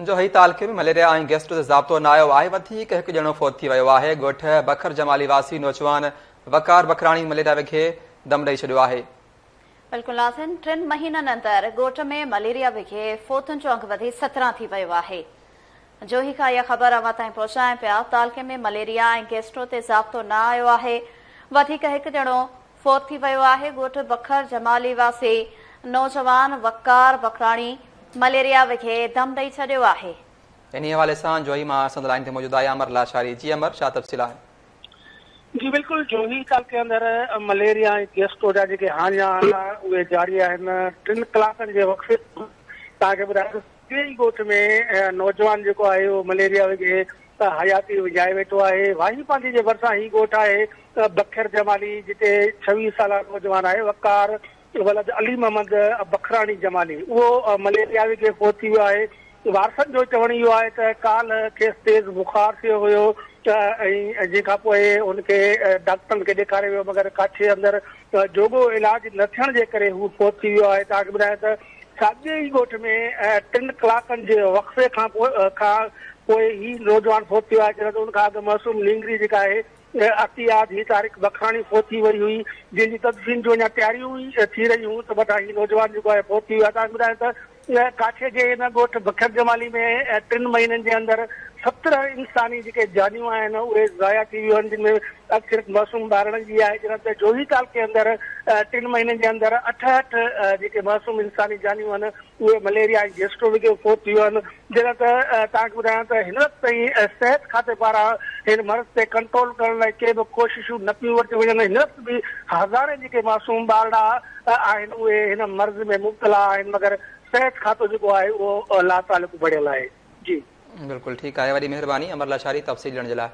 जो ही तालके में मलेरिया ऐं गेस्ट ते ज़ाब्तो न आयो आहे। वधीक हिकु ॼणो फ़ौत थी वियो आहे। ॻोठ बखर जमाली वासी नौजवान वकार बखराणी मलेरिया विखे दम ॾेई छॾियो आहे। बिल्कुलु नाज़रीन, 3 महीननि अंदरि ॻोठ में मलेरिया विखे फ़ौतुनि जो अंग वधी 17 थी वियो आहे। जो ही खां इहा ख़बर अवां ताईं पहुचायूं पिया। तालके में मलेरिया ऐं गेस्ट्रो ते ज़ाब्तो न आयो आहे। वधीक हिकु ॼणो फ़ौत थी वियो आहे। ॻोठ बखर जमाली वासी नौजवान वकार बखराणी मलेरिया विखे दम ॾेई छॾियो आहे। इन हवाले सां जोही मां असां लाइन ते मौजूद आहे अमर लाशारी। जी अमर, छा तफ़सील आहे? जी बिल्कुलु, जोही तालके अंदरि मलेरिया ऐं गेस्ट्रो जा जेके हानिया आहिनि उहे जारी आहिनि। 3 कलाकनि जे वक़्फ़े तव्हांखे ॿुधायो ॻोठ में नौजवान जेको आहे उहो मलेरिया विझे त हयाती विझाए वेठो आहे। वाही पांडी जे भरिसां ही ॻोठ आहे बखर जमाली, जिते 26 साला नौजवान आहे वकार वलद अली मोहम्मद बखराणी जमाली, उहो मलेरिया विझे फ़ौत थी वियो आहे। वारसनि जो चवण इहो आहे त काल खेसि तेज़ बुखार थियो हुयो ऐं जंहिंखां पोइ हुनखे डॉक्टरनि खे ॾेखारे वियो, मगर काछे अंदरि जोॻो इलाज न थियण जे करे हू फ़ौत थी वियो आहे। तव्हांखे ॿुधायां त साॻिए ई ॻोठ में 3 कलाकनि जे वक़्फ़े खां पोइ ही नौजवान फ़ौत थियो आहे। जॾहिं हुनखां अॻु मासूम लिंगरी जेका आहे अतियाद ही तारीख़ बखराणी फ़ौत थी वई हुई, जंहिंजी तदफ़ीन जो अञा तयारियूं ई थी रहियूं हुयूं, त वॾा ही नौजवान जेको आहे फ़ौत थी वियो आहे। तव्हांखे ॿुधायां त काछे जे हिन ॻोठ बखर जमाली में 3 महीननि जे अंदरि 17 इंसानी जेके जानियूं आहिनि उहे ज़ाया थी वियूं आहिनि, जिन में सिर्फ़ मासूम ॿारनि जी आहे। जॾहिं त जोही तालके अंदरि 3 महीननि जे अंदरि 68 जेके मासूम इंसानी जानियूं आहिनि उहे मलेरिया ऐं गेस्ट्रो विखे फ़ौत थी वियूं आहिनि। जॾहिं त तव्हांखे ॿुधायां त हिन वक़्त ताईं सिहत खाते पारां हिन मर्ज़ ते कंट्रोल करण लाइ के बि कोशिशूं न पियूं वरितियूं वञनि। हिन वक़्त बि हज़ारे जेके मासूम ॿारड़ा आहिनि उहे हिन मर्ज़ में मुब्तला आहिनि, मगर सिहत खातो जेको आहे उहो लातालिक़ बढ़ियल आहे। जी बिल्कुलु ठीकु आहे। वॾी महिरबानी अमर लाशारी तफ़सील ॾियण जे लाइ।